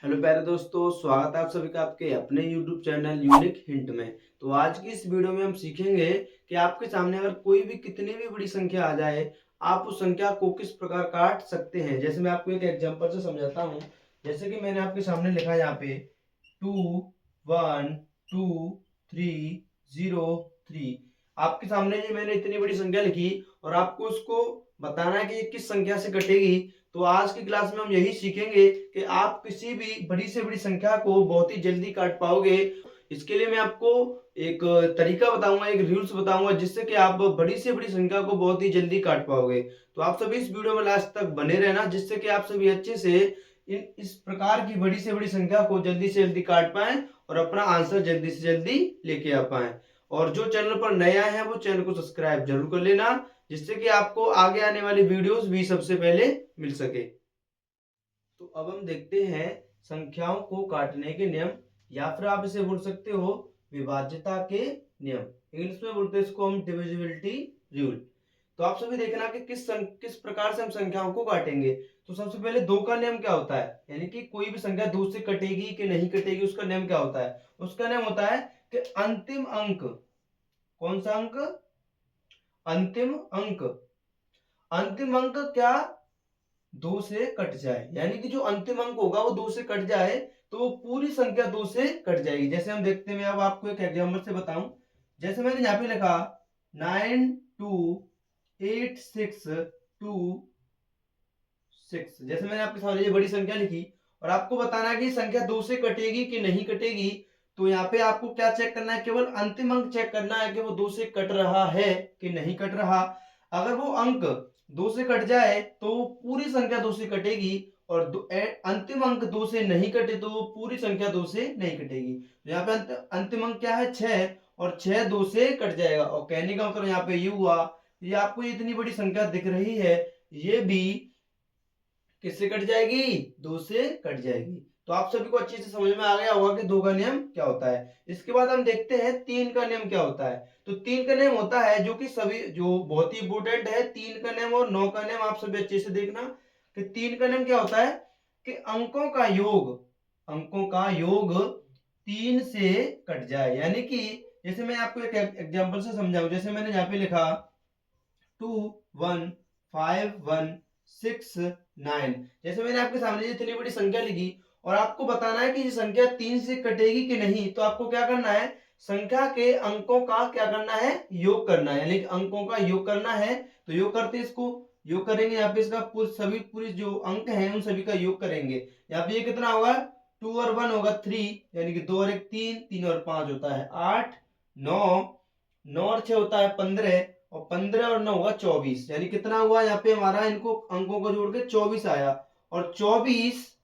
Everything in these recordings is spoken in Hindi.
हेलो प्यारे दोस्तों, स्वागत है आप सभी का आपके अपने YouTube चैनल यूनिक हिंट में। तो आज की इस वीडियो में हम सीखेंगे कि आपके सामने अगर कोई भी कितनी भी बड़ी संख्या आ जाए, आप उस संख्या को किस प्रकार काट सकते हैं। जैसे मैं आपको एक एग्जांपल से समझाता हूँ। जैसे कि मैंने आपके सामने लिखा है यहाँ पे 2 1 2 3 0 3। आपके सामने ये मैंने इतनी बड़ी संख्या लिखी और आपको उसको बताना है कि ये किस संख्या से कटेगी। तो आज की क्लास में हम यही सीखेंगे कि आप किसी भी बड़ी से बड़ी संख्या को बहुत ही जल्दी काट पाओगे। इसके लिए मैं आपको एक तरीका बताऊंगा, एक रूल्स बताऊंगा, जिससे कि आप बड़ी से बड़ी संख्या को बहुत ही जल्दी काट पाओगे। तो आप सभी इस वीडियो में लास्ट तक बने रहना, जिससे कि आप सभी अच्छे से इस प्रकार की बड़ी से बड़ी संख्या को जल्दी से जल्दी काट पाएं और अपना आंसर जल्दी से जल्दी लेके आ पाएं। और जो चैनल पर नया है वो चैनल को सब्सक्राइब जरूर कर लेना, जिससे कि आपको आगे आने वाली वीडियोस भी सबसे पहले मिल सके। तो अब हम देखते हैं संख्याओं को काटने के नियम, या फिर आप इसे बोल सकते हो विभाज्यता के नियम। इंग्लिश में बोलते हैं इसको हम डिविजिबिलिटी रूल। तो आप सभी देखना कि किस प्रकार से हम संख्याओं को काटेंगे। तो सबसे पहले दो का नियम क्या होता है, यानी कि कोई भी संख्या दो से कटेगी कि नहीं कटेगी, उसका नियम क्या होता है। उसका नियम होता है कि अंतिम अंक, कौन सा अंक, अंतिम अंक, अंतिम अंक क्या दो से कट जाए, यानी कि जो अंतिम अंक होगा वो दो से कट जाए तो वो पूरी संख्या दो से कट जाएगी। जैसे हम देखते हैं, मैं अब आपको एक एग्जांपल से बताऊं। जैसे मैंने यहाँ पे लिखा 928626। जैसे मैंने आपके सामने ये बड़ी संख्या लिखी और आपको बताना है कि संख्या दो से कटेगी कि नहीं कटेगी। तो यहाँ पे आपको क्या चेक करना है, केवल अंतिम अंक चेक करना है कि वो दो से कट रहा है कि नहीं कट रहा। अगर वो अंक दो से कट जाए तो वो पूरी संख्या दो से कटेगी, और अंतिम अंक दो से नहीं कटे तो वो पूरी संख्या दो से नहीं कटेगी। तो यहाँ पे अंतिम अंक क्या है, 6, और 6 दो से कट जाएगा। और कहने का मतलब यहाँ पे ये हुआ, ये आपको इतनी बड़ी संख्या दिख रही है, ये भी किससे कट जाएगी, दो से कट जाएगी। तो आप सभी को अच्छे से समझ में आ गया होगा कि दो का नियम क्या होता है। इसके बाद हम देखते हैं तीन का नियम क्या होता है। तो तीन का नियम होता है जो कि सभी, जो बहुत ही इंपोर्टेंट है, तीन का नियम और नौ का नियम आप सभी अच्छे से देखना कि तीन का नियम क्या होता है कि अंकों का योग, अंकों का योग तीन से कट जाए। यानी कि जैसे मैं आपको एक एग्जांपल से समझाऊं, जैसे मैंने यहाँ पे लिखा 2 1 5 1 6 9। जैसे मैंने आपके सामने इतनी बड़ी संख्या लिखी और आपको बताना है कि ये संख्या तीन से कटेगी कि नहीं। तो आपको क्या करना है, संख्या के अंकों का क्या करना है, योग करना है, यानी कि अंकों का योग करना है। तो योग करते हैं, इसको योग करेंगे, यहाँ पे इसका सभी पूरी जो अंक हैं उन सभी का योग करेंगे। यहाँ पे ये कितना होगा, 2 और 1 होगा 3, यानी कि 2 और 1 3, 3 और 5 होता है 8, 9, 9 और 6 होता है 15, और 15 और 9 हुआ 24। यानी कितना हुआ यहाँ पे हमारा, इनको अंकों को जोड़ के 24 आया। और 24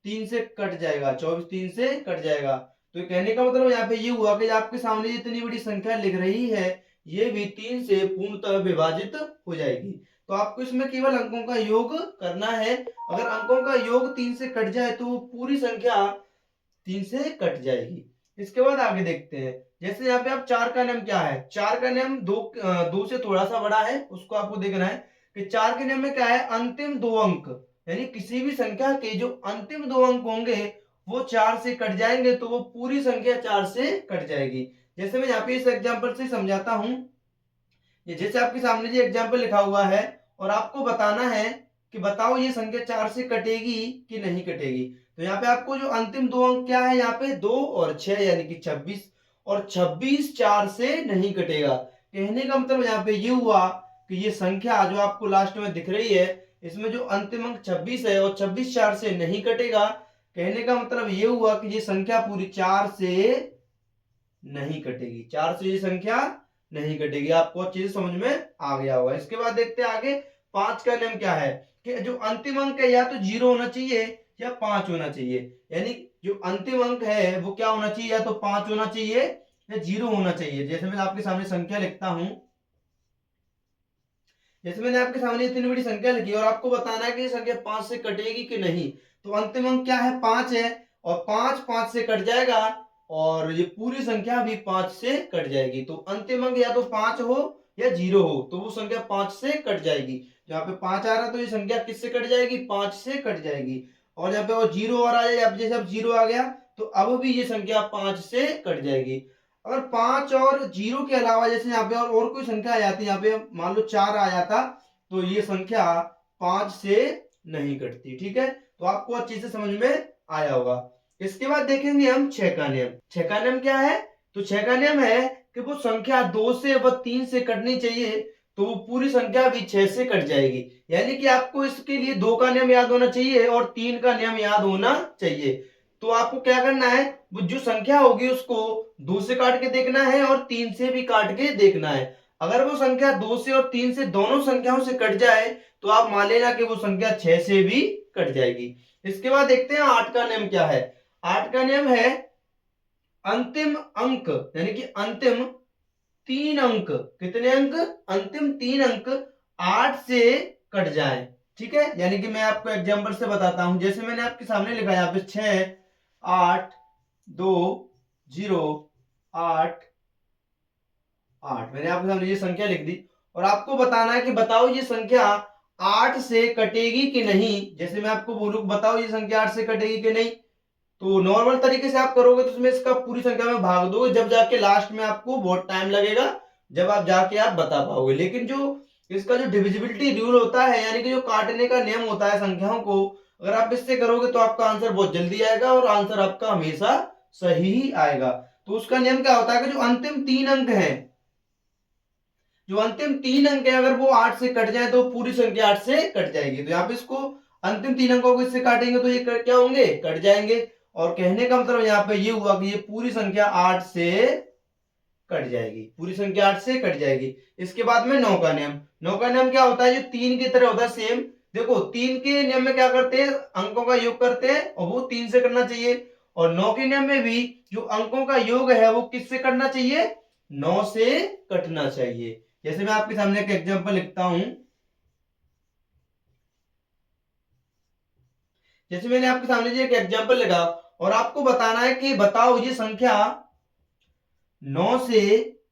तीन से कट जाएगा, 24 तीन से कट जाएगा। तो कहने का मतलब यहाँ पे ये हुआ कि आपके सामने इतनी बड़ी संख्या लिख रही है, ये भी तीन से पूर्णतः विभाजित हो जाएगी। तो आपको इसमें केवल अंकों का योग करना है। अगर अंकों का योग तीन से कट जाए तो वो पूरी संख्या तीन से कट जाएगी। इसके बाद आगे देखते हैं। जैसे यहाँ पे आप चार का नियम क्या है, चार का नियम दो से थोड़ा सा बड़ा है, उसको आपको देखना है कि चार के नियम में क्या है, अंतिम दो अंक, यानी किसी भी संख्या के जो अंतिम दो अंक होंगे वो चार से कट जाएंगे तो वो पूरी संख्या चार से कट जाएगी। जैसे मैं यहाँ पे इस एग्जाम्पल से समझाता हूं। ये जैसे आपके सामने जो एग्जाम्पल लिखा हुआ है और आपको बताना है कि बताओ ये संख्या चार से कटेगी कि नहीं कटेगी। तो यहाँ पे आपको जो अंतिम दो अंक क्या है, यहाँ पे 2 और 6, यानी कि 26, और 26 चार से नहीं कटेगा। कहने का मतलब यहाँ पे ये हुआ कि ये संख्या जो आपको लास्ट में दिख रही है, इसमें जो अंतिम अंक 26 है और 26 चार से नहीं कटेगा। कहने का मतलब ये हुआ कि ये संख्या पूरी चार से नहीं कटेगी, चार से ये संख्या नहीं कटेगी। आपको अच्छे से समझ में आ गया होगा। इसके बाद देखते हैं आगे, पांच का नियम क्या है कि जो अंतिम अंक है या तो 0 होना चाहिए या 5 होना चाहिए। यानी जो अंतिम अंक है वो क्या होना चाहिए, या तो 5 होना चाहिए या 0 होना चाहिए। जैसे मैं आपके सामने संख्या लिखता हूं, जैसे मैंने आपके सामने इतनी बड़ी संख्या लिखी और आपको बताना है कि ये संख्या 5 से कटेगी कि नहीं। तो अंतिम अंक क्या है, 5 है, और 5 5 से कट जाएगा और ये पूरी संख्या भी 5 से कट जाएगी। तो अंतिम अंक या तो 5 हो या 0 हो, तो वो संख्या 5 से कट जाएगी। जहाँ पे 5 आ रहा है तो ये संख्या किससे कट जाएगी, 5 से कट जाएगी। और यहाँ पे और 0 और आ जाए, अब जैसे अब 0 आ गया तो अब भी ये संख्या 5 से कट जाएगी। अगर 5 और 0 के अलावा जैसे यहाँ पे और कोई संख्या आ जाती है, यहाँ पे मान लो 4 आ जाता, तो ये संख्या 5 से नहीं कटती। ठीक है, तो आपको अच्छे से समझ में आया होगा। इसके बाद देखेंगे हम 6 का नियम। 6 का नियम क्या है? तो 6 का नियम है कि वो संख्या 2 से व 3 से कटनी चाहिए तो वो पूरी संख्या भी 6 से कट जाएगी। यानी कि आपको इसके लिए 2 का नियम याद होना चाहिए और 3 का नियम याद होना चाहिए। तो आपको क्या करना है, वो जो संख्या होगी उसको 2 से काट के देखना है और 3 से भी काट के देखना है। अगर वो संख्या 2 से और 3 से दोनों संख्याओं से कट जाए तो आप मान लेना कि वो संख्या 6 से भी कट जाएगी। इसके बाद देखते हैं 8 का नियम क्या है। 8 का नियम है अंतिम अंक, यानी कि अंतिम 3 अंक, कितने अंक? अंतिम 3 अंक 8 से कट जाए। ठीक है, यानी कि मैं आपको एग्जांपल से बताता हूं। जैसे मैंने आपके सामने लिखा है यहाँ पे 6 8 2 0 8 8, मैंने आपके सामने ये संख्या लिख दी और आपको बताना है कि बताओ ये संख्या 8 से कटेगी कि नहीं। जैसे मैं आपको बोलूं बताओ ये संख्या 8 से कटेगी कि नहीं, तो नॉर्मल तरीके से आप करोगे तो उसमें इसका पूरी संख्या में भाग दोगे, जब जाके लास्ट में आपको बहुत टाइम लगेगा, जब आप जाके आप बता पाओगे। लेकिन जो इसका जो डिविजिबिलिटी रूल होता है, यानी कि जो काटने का नियम होता है संख्याओं को, अगर आप इससे करोगे तो आपका आंसर बहुत जल्दी आएगा और आंसर आपका हमेशा सही ही आएगा। तो उसका नियम क्या होता है कि जो अंतिम 3 अंक है, जो अंतिम 3 अंक है, अगर वो 8 से कट जाए तो पूरी संख्या 8 से कट जाएगी। तो यहाँ पे इसको अंतिम 3 अंकों को इससे काटेंगे तो ये क्या होंगे? कट जाएंगे। और कहने का मतलब यहाँ पे ये हुआ कि ये पूरी संख्या 8 से कट जाएगी, पूरी संख्या 8 से कट जाएगी। इसके बाद में 9 का नियम। 9 का नियम क्या होता है? जो 3 की तरह होता है सेम। देखो 3 के नियम में क्या करते हैं? अंकों का योग करते हैं और वो 3 से करना चाहिए। और 9 के नियम में भी जो अंकों का योग है वो किससे करना चाहिए? 9 से कटना चाहिए। जैसे मैं आपके सामने एक एग्जांपल लिखता हूं। जैसे मैंने आपके सामने जो एक एग्जांपल लिखा और आपको बताना है कि बताओ ये संख्या 9 से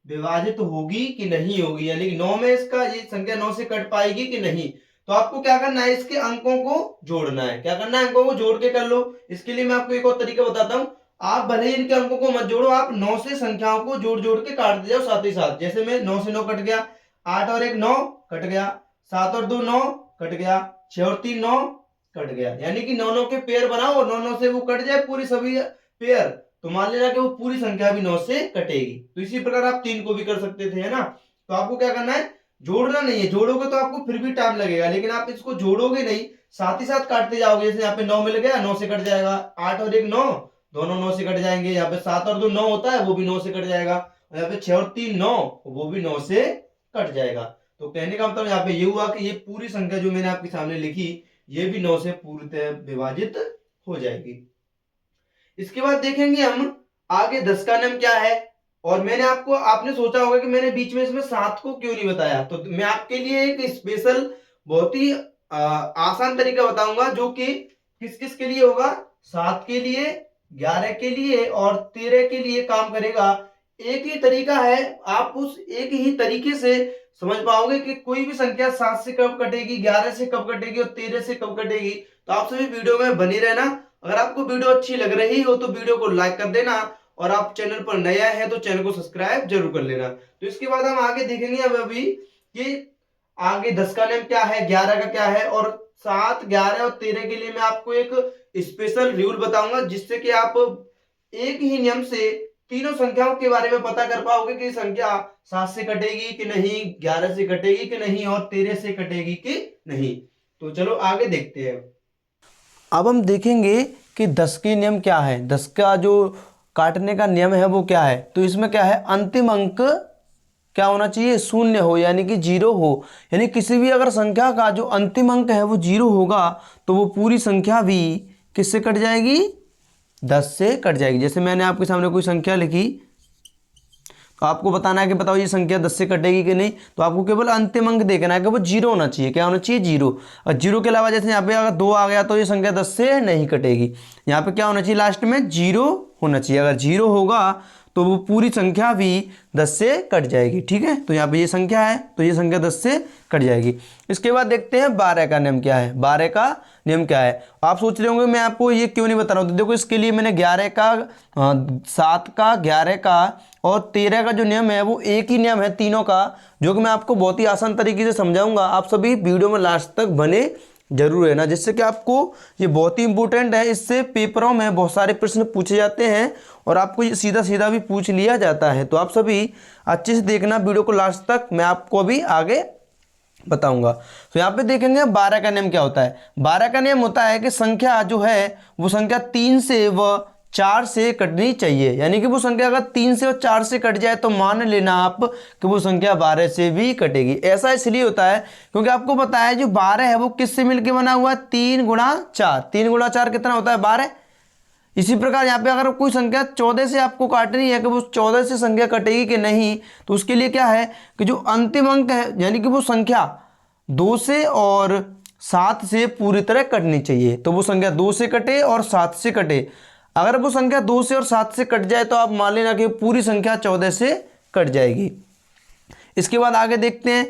विभाजित होगी कि नहीं होगी, यानी कि 9 में इसका ये संख्या 9 से कट पाएगी कि नहीं। तो आपको क्या करना है? इसके अंकों को जोड़ना है। क्या करना है? अंकों को जोड़ के कर लो। इसके लिए मैं आपको एक और तरीका बताता हूं। आप भले ही इनके अंकों को मत जोड़ो, आप 9 से संख्याओं को जोड़ जोड़ के काट दे जाओ साथ ही साथ। जैसे मैं 9 से 9 कट गया, 8 और 1 9 कट गया, 7 और 2 9 कट गया, 6 और 3 9 कट गया। यानी कि 9 9 के पेयर बनाओ और 9 9 से वो कट जाए पूरी सभी पेयर, तो मान लेना कि वो पूरी संख्या भी 9 से कटेगी। तो इसी प्रकार आप 3 को भी कर सकते थे, है ना। तो आपको क्या करना है? जोड़ना नहीं है। जोड़ोगे तो आपको फिर भी टाइम लगेगा, लेकिन आप इसको जोड़ोगे नहीं, साथ ही साथ काटते जाओगे। जैसे यहाँ पे 9 मिल गया, 9 से कट जाएगा, 8 और 1 9, दोनों 9 से कट जाएंगे। यहाँ पे 7 और 2 9 होता है, वो भी 9 से कट जाएगा। और यहाँ पे 6 और 3 9, वो भी 9 से कट जाएगा। तो कहने का मतलब यहाँ पे ये हुआ कि ये पूरी संख्या जो मैंने आपके सामने लिखी, ये भी 9 से पूर्णतः विभाजित हो जाएगी। इसके बाद देखेंगे हम आगे 10 का नियम क्या है। और मैंने आपको, आपने सोचा होगा कि मैंने बीच में इसमें 7 को क्यों नहीं बताया, तो मैं आपके लिए एक स्पेशल बहुत ही आसान तरीका बताऊंगा जो कि किस किस के लिए होगा। 7 के लिए, 11 के लिए और 13 के लिए काम करेगा। एक ही तरीका है, आप उस एक ही तरीके से समझ पाओगे कि कोई भी संख्या 7 से कब कटेगी, 11 से कब कटेगी और 13 से कब कटेगी। तो आप सभी वीडियो में बनी रहना। अगर आपको वीडियो अच्छी लग रही हो तो वीडियो को लाइक कर देना और आप चैनल पर नया है तो चैनल को सब्सक्राइब जरूर कर लेना। तो इसके बाद हम आगे देखेंगे अब अभी कि आगे 10 का नियम क्या है, 11 का क्या है, और 7, 11 और 13 के लिए मैं आपको एक स्पेशल रूल बताऊंगा जिससे कि आप एक ही नियम से तीनों संख्याओं के बारे में पता कर पाओगे कि संख्या 7 से कटेगी कि नहीं, 11 से कटेगी कि नहीं और 13 से कटेगी कि नहीं। तो चलो आगे देखते हैं। अब हम देखेंगे कि 10 के नियम क्या है। 10 का जो काटने का नियम है वो क्या है। तो इसमें क्या है? अंतिम अंक क्या होना चाहिए? शून्य हो, यानी कि 0 हो। यानी किसी भी अगर संख्या का जो अंतिम अंक है वो 0 होगा तो वो पूरी संख्या भी किससे कट जाएगी? 10 से कट जाएगी। जैसे मैंने आपके सामने कोई संख्या लिखी तो आपको बताना है कि बताओ ये संख्या 10 से कटेगी कि नहीं। तो आपको केवल अंतिम अंक देखना है कि वो 0 होना चाहिए। क्या होना चाहिए? 0। और 0 के अलावा जैसे यहाँ पे अगर 2 आ गया तो ये संख्या 10 से नहीं कटेगी। यहाँ पे क्या होना चाहिए? लास्ट में 0 होना चाहिए। अगर 0 होगा तो वो पूरी संख्या भी 10 से कट जाएगी। ठीक है, तो यहाँ पे ये संख्या है तो ये संख्या 10 से कट जाएगी। इसके बाद देखते हैं 12 का नियम क्या है। 12 का नियम क्या है। आप सोच रहे होंगे मैं आपको ये क्यों नहीं बता रहा हूँ, तो देखो इसके लिए मैंने 11 का 7 का 11 का और 13 का जो नियम है वो एक ही नियम है तीनों का, जो कि मैं आपको बहुत ही आसान तरीके से समझाऊंगा। आप सभी वीडियो में लास्ट तक बने जरूर है ना, जिससे कि आपको ये बहुत ही इंपॉर्टेंट है। इससे पेपरों में बहुत सारे प्रश्न पूछे जाते हैं और आपको ये सीधा सीधा भी पूछ लिया जाता है। तो आप सभी अच्छे से देखना वीडियो को लास्ट तक, मैं आपको अभी आगे बताऊंगा। तो यहाँ पे देखेंगे 12 का नियम क्या होता है। 12 का नियम होता है कि संख्या जो है वो संख्या 3 से व 4 से कटनी चाहिए, यानी कि वो संख्या अगर 3 से और 4 से कट जाए तो मान लेना आप कि वो संख्या 12 से भी कटेगी। ऐसा इसलिए होता है क्योंकि आपको पता है जो 12 है वो किससे मिलकर बना हुआ है, 3 गुणा 4। 3 गुणा 4 कितना होता है, 12। इसी प्रकार यहाँ पे अगर कोई संख्या 14 से आपको काटनी है कि वो 14 से संख्या कटेगी कि नहीं, तो उसके लिए क्या है कि जो अंतिम अंक है यानी कि वो संख्या 2 से और 7 से पूरी तरह कटनी चाहिए। तो वो संख्या 2 से कटे और 7 से कटे। अगर वो संख्या 2 से और 7 से कट जाए तो आप मान लेना कि पूरी संख्या 14 से कट जाएगी। इसके बाद आगे देखते हैं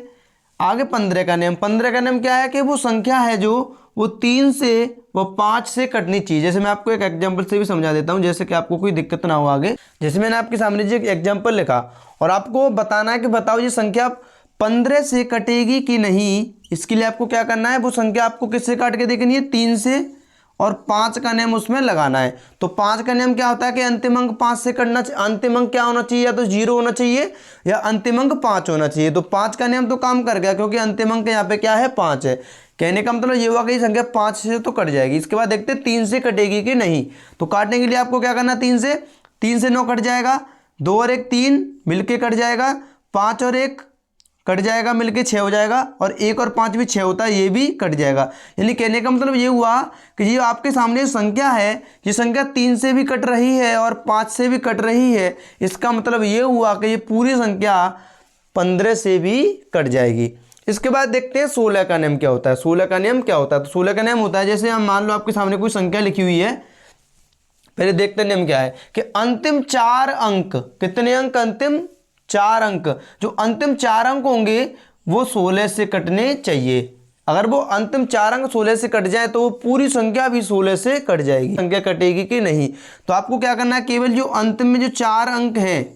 आगे 15 का नियम। 15 का नियम क्या है कि वो संख्या है जो वो 3 से वो 5 से कटनी चाहिए। जैसे मैं आपको एक एग्जांपल से भी समझा देता हूं, जैसे कि आपको कोई दिक्कत ना हो आगे। जैसे मैंने आपके सामने जी एक एग्जांपल लिखा और आपको बताना है कि बताओ ये संख्या 15 से कटेगी कि नहीं। इसके लिए आपको क्या करना है, वो संख्या आपको किससे काट के देखनी है, 3 से, और 5 का नियम उसमें लगाना है। तो 5 का नियम क्या होता है कि अंतिम अंक 5 से कटना, अंतिम अंक क्या होना चाहिए, या तो 0 होना चाहिए या अंतिम अंक 5 होना चाहिए। तो 5 का नियम तो काम कर गया क्योंकि अंतिम अंक यहाँ पे क्या है, 5 है। कहने का मतलब ये हुआ कि संख्या 5 से तो कट जाएगी। इसके बाद देखते हैं 3 से कटेगी कि नहीं। तो काटने के लिए आपको क्या करना है, 3 से 9 कट जाएगा, 2 और 1 3 मिलके कट जाएगा, 5 और 1 कट जाएगा मिलके 6 हो जाएगा, और 1 और 5 भी 6 होता है, ये भी कट जाएगा। यानी कहने का मतलब ये हुआ कि ये आपके सामने संख्या है, ये संख्या 3 से भी कट रही है और 5 से भी कट रही है। इसका मतलब ये हुआ कि ये पूरी संख्या 15 से भी कट जाएगी। इसके बाद देखते हैं 16 का नियम क्या होता है। 16 का नियम क्या होता है, तो 16 का नियम होता है जैसे हम मान लो आपके सामने कोई संख्या लिखी हुई है। पहले देखते हैं नियम क्या है कि अंतिम 4 अंक, कितने अंक, अंतिम 4 अंक, जो अंतिम 4 अंक होंगे वो 16 से कटने चाहिए। अगर वो अंतिम 4 अंक 16 से कट जाए तो वो पूरी संख्या भी 16 से कट जाएगी। संख्या कटेगी कि नहीं, तो आपको क्या करना है, केवल जो अंतिम में जो 4 अंक हैं,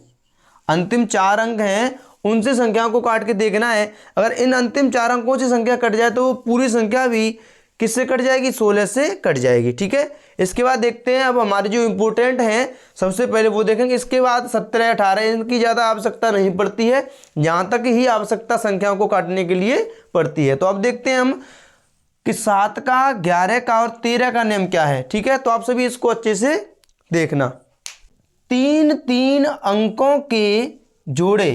अंतिम 4 अंक हैं उनसे संख्याओं को काट के देखना है। अगर इन अंतिम 4 अंकों से संख्या कट जाए तो वो पूरी संख्या भी किससे कट जाएगी, 16 से कट जाएगी। ठीक है, इसके बाद देखते हैं अब हमारे जो इंपॉर्टेंट हैं, सबसे पहले वो देखेंगे। इसके बाद 17 18 इनकी ज़्यादा आवश्यकता नहीं पड़ती है, यहाँ तक ही आवश्यकता संख्याओं को काटने के लिए पड़ती है। तो अब देखते हैं हम कि 7 का 11 का और 13 का नियम क्या है। ठीक है, तो आप सभी इसको अच्छे से देखना। 3 अंकों के जोड़े,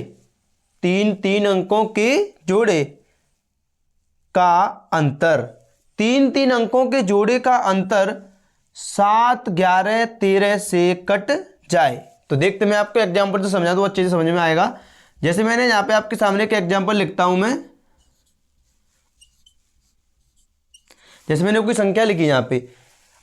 3 अंकों के जोड़े का अंतर, 3 अंकों के जोड़े का अंतर 7 11 13 से कट जाए। तो देखते मैं आपको एग्जांपल से समझा दूं, अच्छे से समझ में आएगा। जैसे मैंने यहाँ पे आपके सामने एक एग्जांपल लिखता हूं मैं, जैसे मैंने कोई संख्या लिखी यहाँ पे।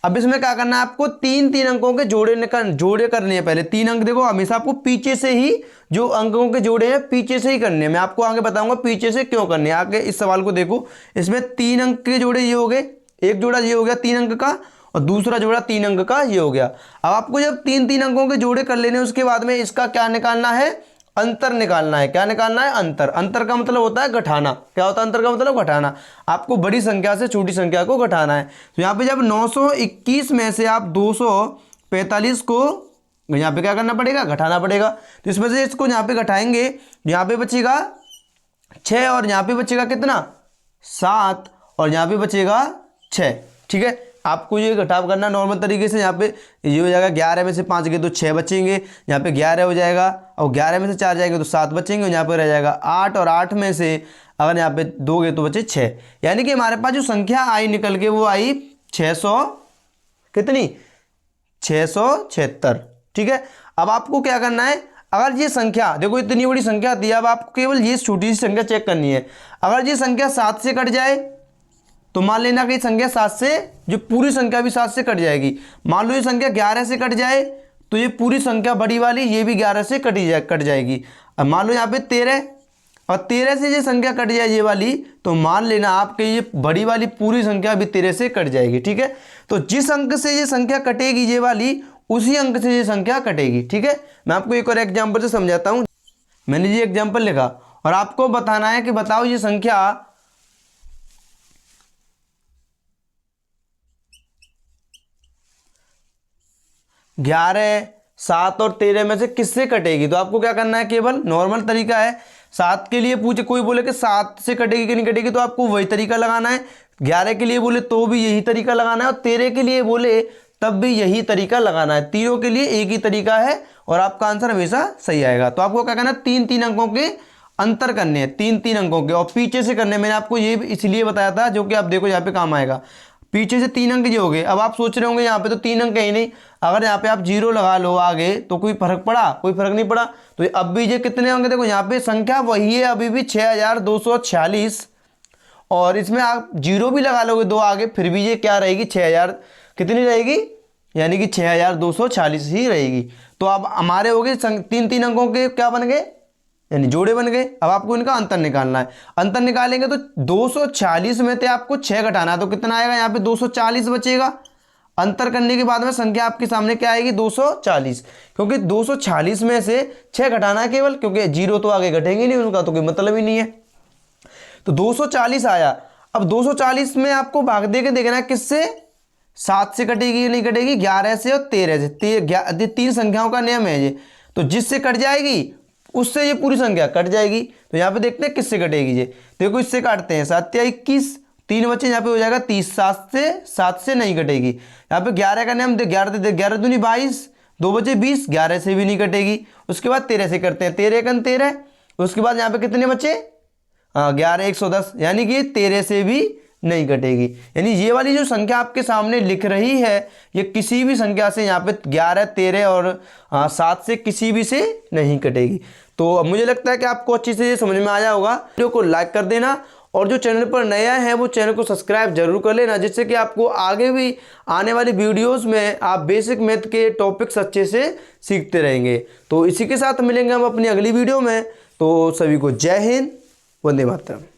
अब इसमें क्या करना है, आपको 3 अंकों के जोड़े करने हैं। पहले 3 अंक देखो, हमेशा आपको पीछे से ही जो अंकों के जोड़े हैं पीछे से ही करने हैं। मैं आपको आगे बताऊंगा पीछे से क्यों करने हैं। आगे इस सवाल को देखो, इसमें 3 अंक के जोड़े ये हो गए, एक जोड़ा ये हो गया 3 अंक का, और दूसरा जोड़ा 3 अंक का ये हो गया। अब आपको जब 3 अंकों के जोड़े कर लेने, उसके बाद में इसका क्या निकालना है, अंतर निकालना है। क्या निकालना है, अंतर। अंतर का मतलब होता है घटाना। क्या होता है अंतर का मतलब, घटाना। आपको बड़ी संख्या से छोटी संख्या को घटाना है। तो यहाँ पे जब 921 में से आप 245 को यहाँ पे क्या करना पड़ेगा, घटाना पड़ेगा। तो इसमें से इसको यहाँ पे घटाएंगे, यहाँ पे बचेगा 6 और यहाँ पे बचेगा कितना, 7 और यहाँ पे बचेगा 6। ठीक है, आपको ये घटाव करना नॉर्मल तरीके से। यहाँ पे ये हो जाएगा 11 में से 5 गए तो 6 बचेंगे, यहाँ पे 11 हो जाएगा, और 11 में से 4 जाएंगे तो 7 बचेंगे, और यहाँ पे रह जाएगा 8, और 8 में से अगर यहाँ पे 2 गए तो बचे 6। यानी कि हमारे पास जो संख्या आई निकल के वो आई 600 कितनी, 676। ठीक है, अब आपको क्या करना है, अगर ये संख्या देखो इतनी बड़ी संख्या दी, अब आपको केवल ये छोटी सी संख्या चेक करनी है। अगर ये संख्या 7 से कट जाए तो मान लेना कि संख्या 7 से, जो पूरी संख्या भी 7 से कट जाएगी। मान लो ये संख्या 11 से कट जाए तो ये पूरी संख्या बड़ी वाली ये भी 11 से कट जाएगी। अब मान लो यहाँ पे 13, और 13 से ये संख्या कट जाए ये वाली, तो मान लेना आपके ये बड़ी वाली पूरी संख्या भी 13 से कट जाएगी। ठीक है, तो जिस अंक से ये संख्या कटेगी ये वाली, उसी अंक से ये संख्या कटेगी। ठीक है, मैं आपको एक और एग्जाम्पल से समझाता हूँ। मैंने ये एग्जाम्पल लिखा और आपको बताना है कि बताओ ये संख्या 11, 7 और 13 में से किससे कटेगी। तो आपको क्या करना है, केवल नॉर्मल तरीका है। 7 के लिए पूछे, कोई बोले कि 7 से कटेगी कि नहीं कटेगी, तो आपको वही तरीका लगाना है। 11 के लिए बोले तो भी यही तरीका लगाना है, और 13 के लिए बोले तब भी यही तरीका लगाना है। तीनों के लिए एक ही तरीका है और आपका आंसर हमेशा सही आएगा। तो आपको क्या करना है, 3-3 अंकों के अंतर करने हैं, 3-3 अंकों के, और पीछे से करने। मैंने आपको ये इसलिए बताया था, जो कि आप देखो यहाँ पे काम आएगा। पीछे से 3 अंक जो हो गए। अब आप सोच रहे होंगे यहाँ पे तो 3 अंक है ही नहीं, अगर यहाँ पे आप 0 लगा लो आगे तो कोई फर्क पड़ा, कोई फर्क नहीं पड़ा। तो अब भी ये कितने अंक, देखो यहाँ पे संख्या वही है अभी भी 6246, और इसमें आप 0 भी लगा लोगे 2 आगे, फिर भी ये क्या रहेगी, 6000 कितनी रहेगी, यानी कि 6246 ही रहेगी। तो अब हमारे हो गए 3-3 अंकों के क्या बन गए, यानी जोड़े बन गए। अब आपको इनका अंतर निकालना है। अंतर निकालेंगे तो 240 में से आपको 6 घटाना है, तो कितना आएगा, यहाँ पे 240 बचेगा। अंतर करने के बाद में संख्या आपके सामने क्या आएगी, 240, क्योंकि 240 में से 6 घटाना है केवल, क्योंकि 0 तो आगे घटेंगे नहीं, उनका तो कोई मतलब ही नहीं है। तो 240 आया। अब 240 में आपको भाग दे के देखना है किससे, 7 से कटेगी या नहीं कटेगी, 11 से और 13 से। 3 संख्याओं का नियम है ये, तो जिससे कट जाएगी उससे ये पूरी संख्या कट जाएगी। तो यहाँ पे देखते हैं किससे कटेगी ये, देखो इससे काटते हैं, 7 या 21, 3 बच्चे, यहाँ पे हो जाएगा 30, 7 से नहीं कटेगी। यहाँ पे 11 का नियम, 11 दूनी 22, 2 बचे 20, 11 से भी नहीं कटेगी। उसके बाद 13 से करते हैं, 13 एकन 13, उसके बाद यहाँ पे कितने बचे, 11 110, यानी कि 13 से भी नहीं कटेगी। यानी ये वाली जो संख्या आपके सामने लिख रही है, ये किसी भी संख्या से, यहाँ पे 11, 13 और 7 से किसी भी से नहीं कटेगी। तो अब मुझे लगता है कि आपको अच्छी से समझ में आया होगा। वीडियो को लाइक कर देना, और जो चैनल पर नया है वो चैनल को सब्सक्राइब जरूर कर लेना, जिससे कि आपको आगे भी आने वाली वीडियोस में आप बेसिक मैथ के टॉपिक्स अच्छे से सीखते रहेंगे। तो इसी के साथ मिलेंगे हम अपनी अगली वीडियो में। तो सभी को जय हिंद, वंदे मातरम।